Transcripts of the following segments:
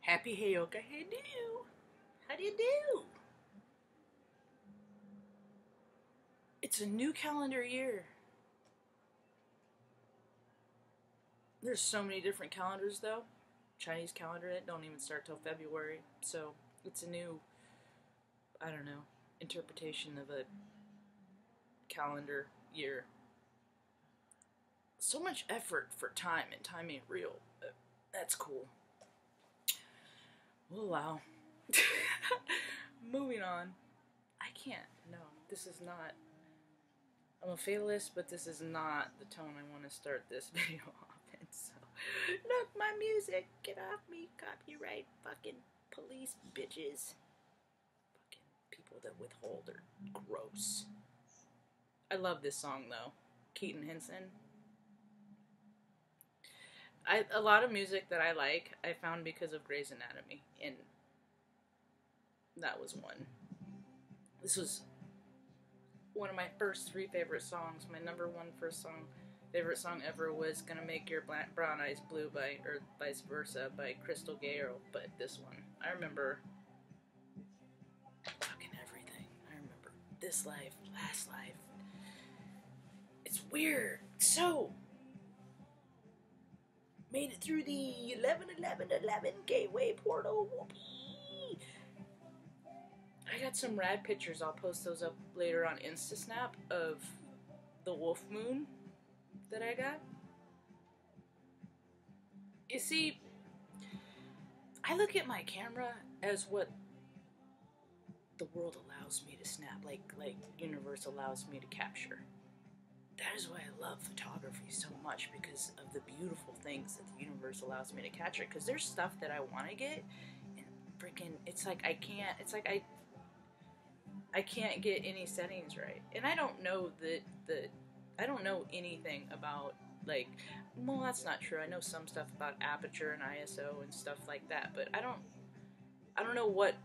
Happy Hayoka, how do you do? How do you do? It's a new calendar year. There's so many different calendars though. Chinese calendar, it don't even start till February. So it's a new, I don't know, interpretation of a calendar year. So much effort for time, and time ain't real. That's cool. Oh wow. Moving on. I can't. No, this is not. I'm a fatalist, but this is not the tone I want to start this video off in. So, look, my music. Get off me. Copyright. Fucking police bitches. Fucking people that withhold are gross. I love this song though. Keaton Henson. A lot of music that I like, I found because of Grey's Anatomy, and that was one. This was one of my first 3 favorite songs. My number 1 favorite song ever was Gonna Make Your Brown Eyes Blue or vice versa by Crystal Gayle, but this one, I remember fucking everything. I remember this life, last life. It's weird. So, made it through the 11-11-11 gateway portal. Whoopee! I got some rad pictures. I'll post those up later on InstaSnap of the wolf moon that I got. You see, I look at my camera as what the world allows me to snap, like universe allows me to capture. That is why I love photography so much, because of the beautiful things that the universe allows me to capture. Because there's stuff that I want to get, and freaking, it's like I can't. It's like I can't get any settings right, and I don't know I don't know anything about, like, well, that's not true. I know some stuff about aperture and ISO and stuff like that, but I don't know what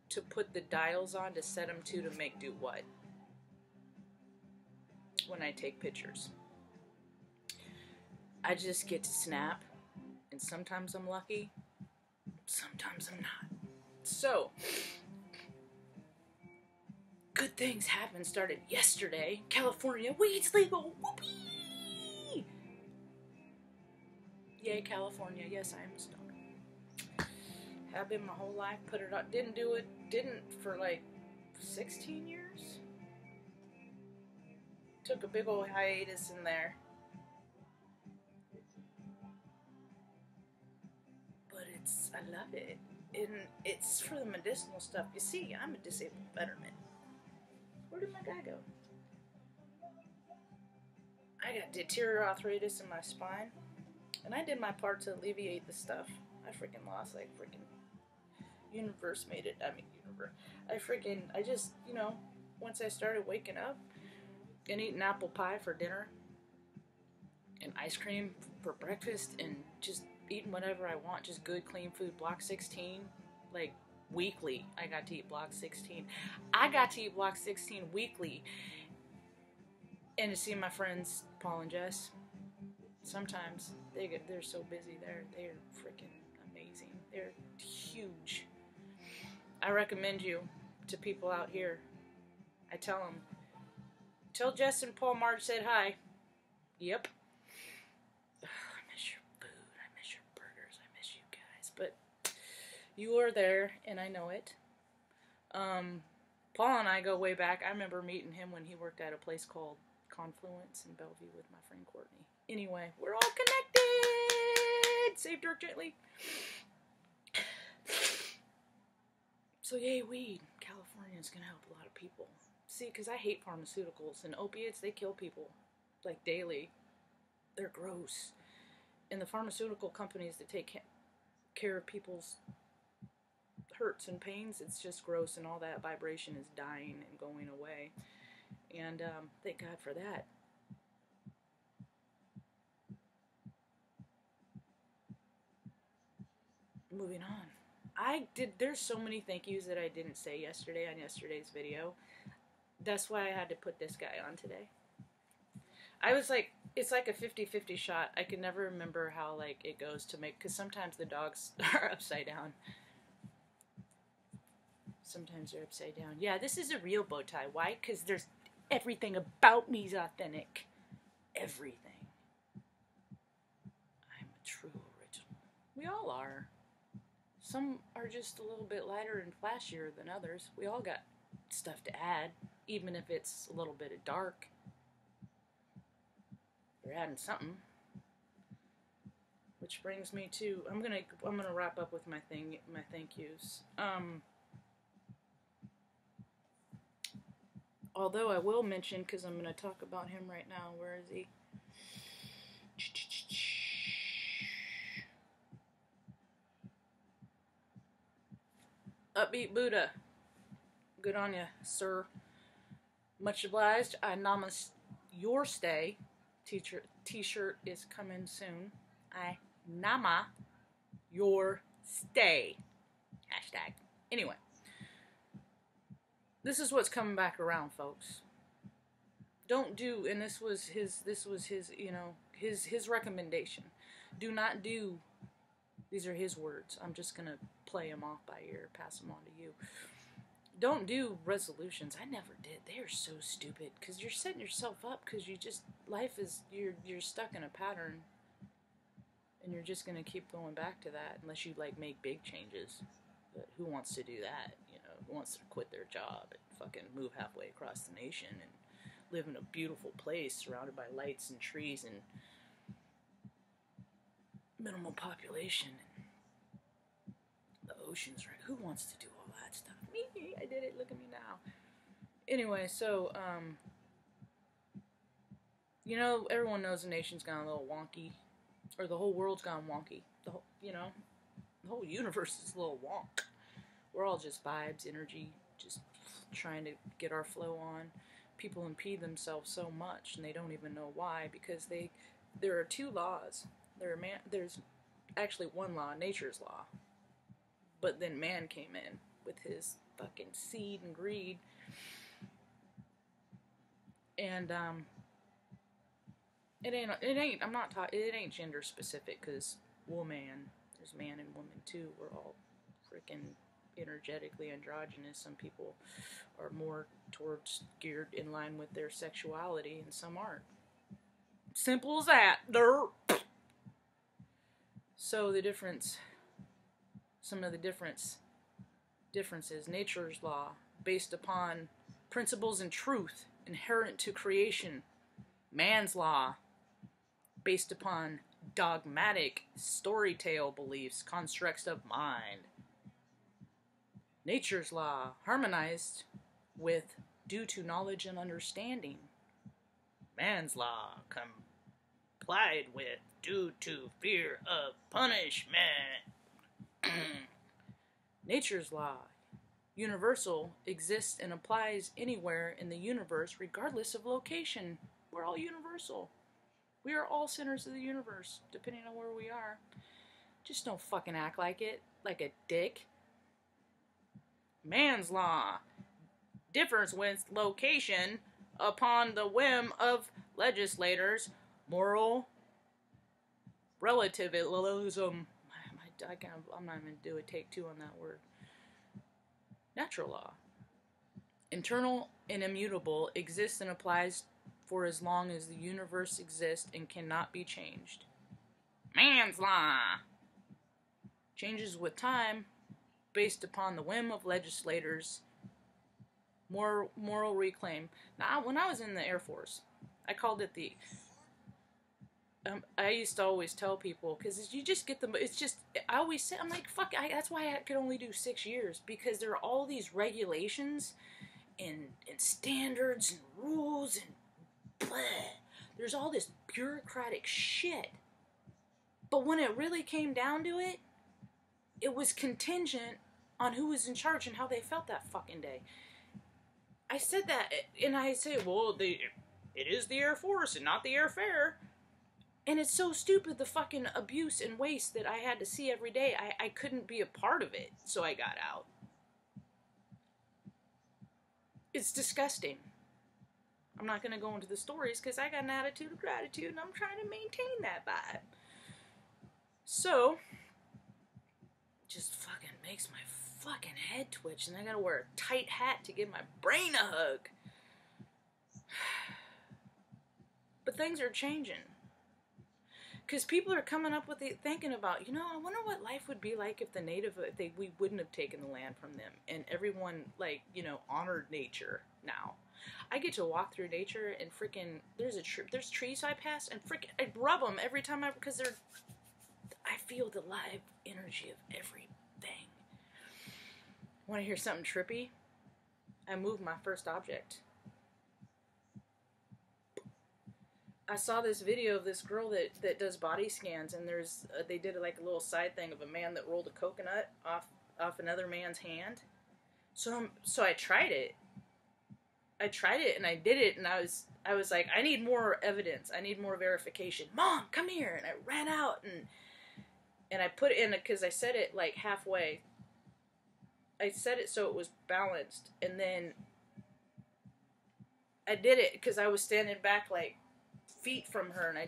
to put the dials on to set them to make do what when I take pictures. I just get to snap, and sometimes I'm lucky, sometimes I'm not. So, good things happened. Started yesterday. California, weed's legal. Whoopee! Yay, California. Yes, I am a stoner. Have been my whole life. Put it on. Didn't for like 16 years. Took a big old hiatus in there. But I love it. And it's for the medicinal stuff. You see, I'm a disabled veteran. Where did my guy go? I got deterioarthritis in my spine, and I did my part to alleviate the stuff. I freaking lost, like, freaking universe made it. I just, once I started waking up and eating apple pie for dinner and ice cream for breakfast and just eating whatever I want, just good, clean food, block 16, like, weekly. I got to eat block 16. I got to eat block 16 weekly. And to see my friends, Paul and Jess, sometimes they're so busy. They're freaking amazing. They're huge. I recommend you to people out here. I tell them, tell Jess and Paul Marge said hi. Yep. Ugh, I miss your food. I miss your burgers. I miss you guys. But you are there, and I know it. Paul and I go way back. I remember meeting him when he worked at a place called Confluence in Bellevue with my friend Courtney. Anyway, we're all connected! Save Dirk gently. So yay, weed. California's gonna help a lot of people. See, because I hate pharmaceuticals, and opiates, they kill people, like, daily. They're gross. And the pharmaceutical companies that take care of people's hurts and pains, it's just gross, and all that vibration is dying and going away. And thank God for that. Moving on. There's so many thank yous that I didn't say yesterday on yesterday's video. That's why I had to put this guy on today. I was like, it's like a 50-50 shot. I can never remember how, like, it goes to make, because sometimes the dogs are upside down. Sometimes they're upside down. Yeah, this is a real bow tie. Why? Because there's everything about me is authentic. Everything. I'm a true original. We all are. Some are just a little bit lighter and flashier than others. We all got stuff to add, even if it's a little bit of dark. You're adding something. Which brings me to, I'm gonna wrap up with my thank yous. Although I will mention, because I'm gonna talk about him right now. Where is he? Upbeat Buddha. Good on ya, sir. Much obliged. I namaste your stay. T-shirt is coming soon. I nama your stay. Hashtag. Anyway. This is what's coming back around, folks. Don't do, and this was his, you know, his recommendation. Do not do, these are his words. I'm just going to play them off by ear, pass them on to you. Don't do resolutions. I never did. They are so stupid, because you're setting yourself up, because you just, life is, you're stuck in a pattern, and you're just going to keep going back to that, unless you, like, make big changes. But who wants to do that, you know? Who wants to quit their job and fucking move halfway across the nation and live in a beautiful place surrounded by lights and trees and minimal population and the oceans, right? Who wants to do all that stuff? Me, I did it, look at me now. Anyway, so, you know, everyone knows the nation's gone a little wonky, or the whole world's gone wonky. The whole, you know, the whole universe is a little wonk. We're all just vibes, energy, just trying to get our flow on. People impede themselves so much, and they don't even know why, because there are two laws. There's actually one law, nature's law. But then man came in with his fucking seed and greed. And it ain't gender specific, because woman, there's man and woman too. We're all freaking energetically androgynous. Some people are more towards geared in line with their sexuality, and some aren't. Simple as that. So the difference, some of the differences, nature's law, based upon principles and truth inherent to creation. Man's law, based upon dogmatic storytale beliefs, constructs of mind. Nature's law, harmonized with due to knowledge and understanding. Man's law, complied with due to fear of punishment. Nature's law, universal, exists and applies anywhere in the universe regardless of location. We're all universal. We are all centers of the universe, depending on where we are. Just don't fucking act like it, like a dick. Man's law differs with location upon the whim of legislators. Moral relativism. I'm not even do a take two on that word. Natural law. Internal and immutable, exists and applies for as long as the universe exists and cannot be changed. Man's law changes with time, based upon the whim of legislators. Moral reclaim. Now, when I was in the Air Force, I called it the... I used to always tell people, because you just get them... It's just... I always say, I'm like, fuck, that's why I could only do 6 years, because there are all these regulations and standards and rules and blah. There's all this bureaucratic shit. But when it really came down to it, it was contingent on who was in charge and how they felt that fucking day. I said that, and I say, well, it is the Air Force and not the airfare. And it's so stupid, the fucking abuse and waste that I had to see every day. I couldn't be a part of it, so I got out. It's disgusting. I'm not going to go into the stories because I got an attitude of gratitude and I'm trying to maintain that vibe. So, just fucking makes my fucking head twitch, and I gotta wear a tight hat to give my brain a hug. But things are changing. Because people are coming up with it, thinking about, you know, I wonder what life would be like if we wouldn't have taken the land from them, and everyone, like, you know, honored nature now. I get to walk through nature, and freaking, there's trees I pass, and freaking, I rub them every time because I feel the live energy of everything. Want to hear something trippy? I moved my first object. I saw this video of this girl that does body scans, and they did like a little side thing of a man that rolled a coconut off another man's hand. So I tried it. And I did it, and I was like, I need more evidence. I need more verification. Mom, come here! And I ran out and I put it in because I set it like halfway. I set it so it was balanced, and then I did it because I was standing back like feet from her, and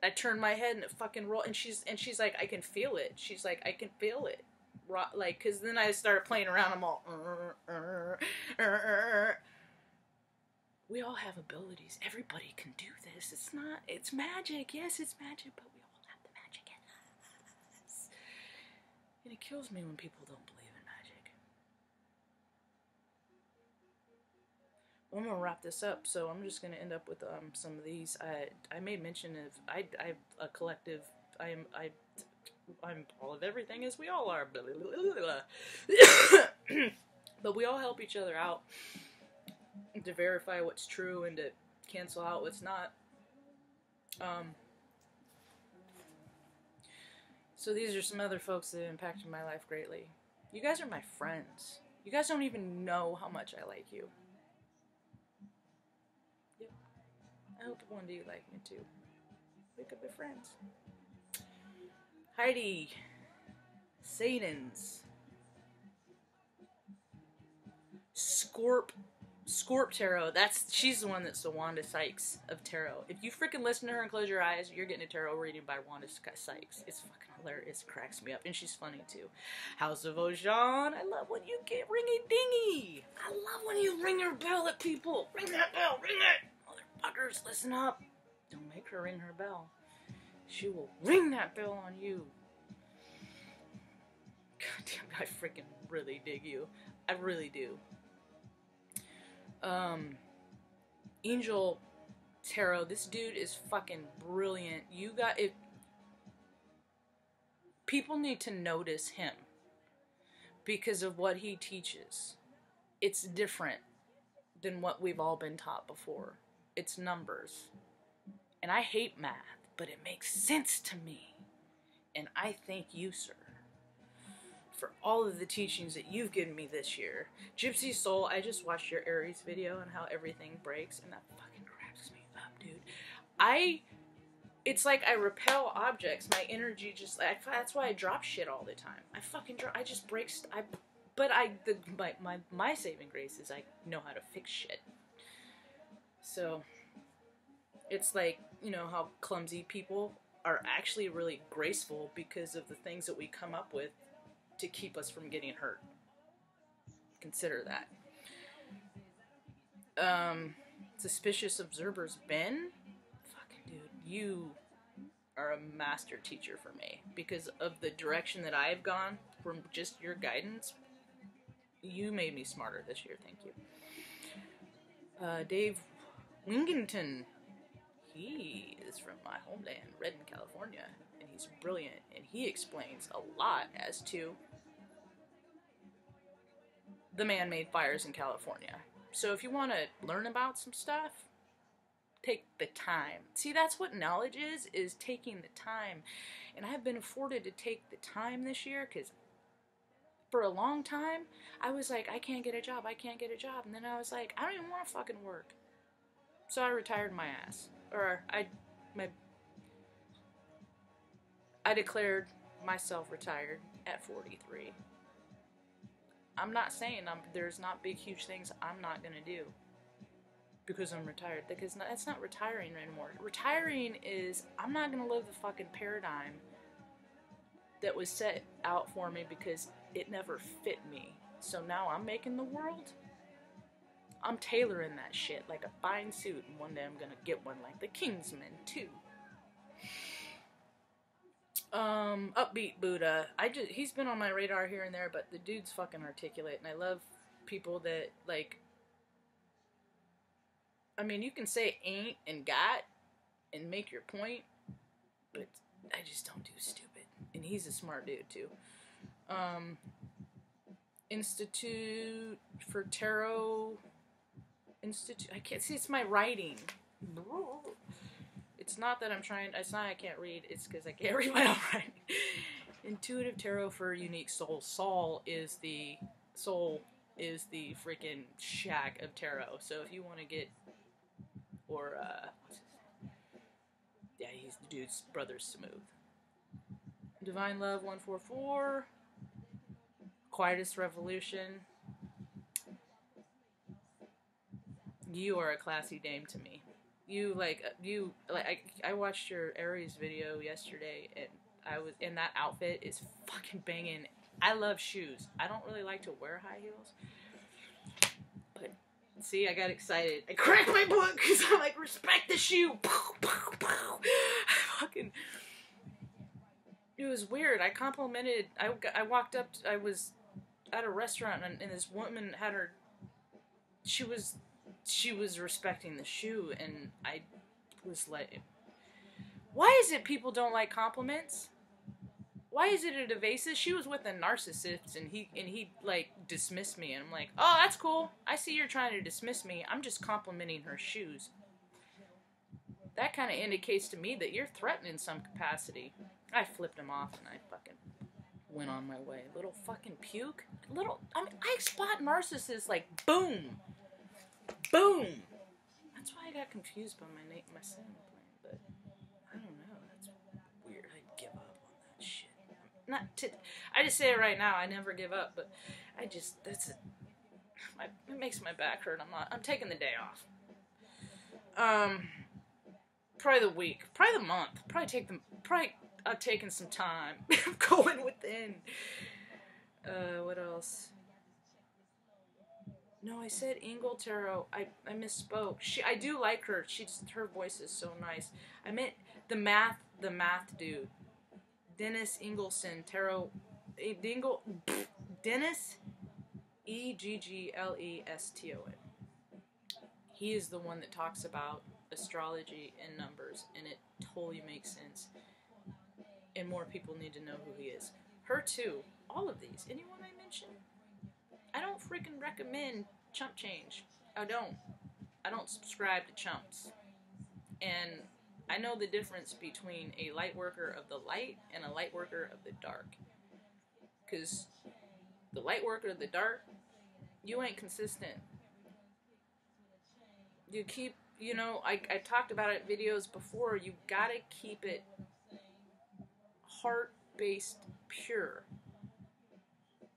I turned my head and it fucking rolled, and she's like, I can feel it. She's like, I can feel it. Like, because then I started playing around. I'm all, We all have abilities. Everybody can do this. It's magic. Yes, it's magic, but we all have the magic in us. And it kills me when people don't believe in magic. Well, I'm gonna wrap this up, so I'm just gonna end up with some of these. I made mention of I a collective. I'm all of everything as we all are. Blah, blah, blah, blah. But we all help each other out to verify what's true and to cancel out what's not. So these are some other folks that impacted my life greatly. You guys are my friends. You guys don't even know how much I like you. Yep. I hope one day you like me too. We could be friends. Heidi. Satan's. Scorp Tarot. She's the one that's the Wanda Sykes of tarot. If you freaking listen to her and close your eyes, you're getting a tarot reading by Wanda Sykes. It's fucking hilarious. It cracks me up. And she's funny too. House of Ocean. I love when you get ringy-dingy. I love when you ring your bell at people. Ring that bell. Ring it. Motherfuckers, listen up. Don't make her ring her bell. She will ring that bell on you. God damn, I freaking really dig you. I really do. Angel Tarot. This dude is fucking brilliant. People need to notice him because of what he teaches. It's different than what we've all been taught before. It's numbers. And I hate math, but it makes sense to me. And I thank you, sir, for all of the teachings that you've given me this year. Gypsy Soul, I just watched your Aries video on how everything breaks, and that fucking cracks me up, dude. It's like I repel objects. My energy just, that's why I drop shit all the time. I just break, my saving grace is I know how to fix shit. So, it's like, you know, how clumsy people are actually really graceful because of the things that we come up with to keep us from getting hurt. Consider that. Suspicious Observers, Ben? Fucking dude, you are a master teacher for me. Because of the direction that I've gone from just your guidance, you made me smarter this year, thank you. Dave Wingington. He is from my homeland, Redden, California, and he's brilliant, and he explains a lot as to the man-made fires in California. So if you want to learn about some stuff, take the time. See, that's what knowledge is taking the time. And I've been afforded to take the time this year, because for a long time, I was like, I can't get a job. And then I was like, I don't even want to fucking work. So I retired my ass. Or I declared myself retired at 43. I'm not saying there's not big, huge things I'm not going to do. because I'm retired. Because it's not retiring anymore. Retiring is, I'm not going to live the fucking paradigm that was set out for me because it never fit me. So now I'm making the world. I'm tailoring that shit like a fine suit, and one day I'm gonna get one like the Kingsman too. Upbeat Buddha. He's been on my radar here and there, but the dude's fucking articulate, and I love people that, like, I mean, you can say ain't and got and make your point, but I just don't do stupid. And he's a smart dude too. Institute for Tarot. I can't see, it's my writing. It's not that I'm trying, it's not I can't read, it's because I can't read my own writing. Intuitive Tarot for Unique Soul. Soul is the freaking shack of tarot. So if you want to get, or, what's his name? Yeah, he's the dude's brother's Smooth. Divine Love 144. Quietest Revolution. You are a classy dame to me. I watched your Aries video yesterday, and that outfit is fucking banging. I love shoes. I don't really like to wear high heels, but see, I got excited. I cracked my book because I'm like, respect the shoe. Fucking, it was weird. I complimented. I walked up. I was at a restaurant, and this woman had her. She was respecting the shoe, and I was like, why is it people don't like compliments? Why is it evasive? She was with a narcissist, and he like dismissed me, and I'm like, oh, that's cool. I see you're trying to dismiss me. I'm just complimenting her shoes. That kind of indicates to me that you're threatened in some capacity. I flipped him off, and I fucking went on my way. Little fucking puke. I spot narcissists like boom. Boom! That's why I got confused by my cinema plan, but I don't know, that's weird. I give up on that shit. I just say it right now, I never give up, but it makes my back hurt. I'm taking the day off. Probably the week, probably the month, I've taken some time. Going within. What else? No, I said Ingle Tarot. I misspoke. I do like her. Her voice is so nice. I meant the math dude. Dennis Ingleson Tarot. Dennis Egglestoin. He is the one that talks about astrology and numbers, and it totally makes sense. And more people need to know who he is. Her too. All of these. Anyone I mentioned? I don't freaking recommend chump change. I don't subscribe to chumps. And I know the difference between a light worker of the light and a light worker of the dark. Because the light worker of the dark, you ain't consistent. You keep, I talked about it in videos before, you gotta keep it heart-based pure.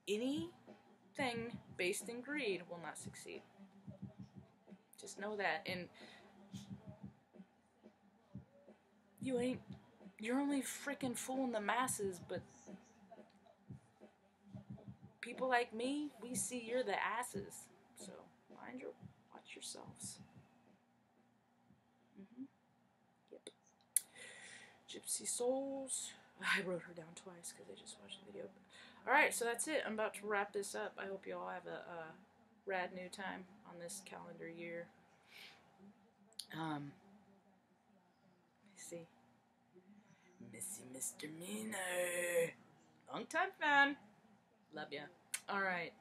Anything based in greed will not succeed. Just know that. And you're only freaking fooling the masses, but people like me, we see you're the asses. So watch yourselves. Yep. Gypsy Souls. I wrote her down twice because I just watched the video. Alright, so that's it. I'm about to wrap this up. I hope you all have a rad new time on this calendar year. Let me see. Missy Misdemeanor. Long time fan. Love ya. Alright,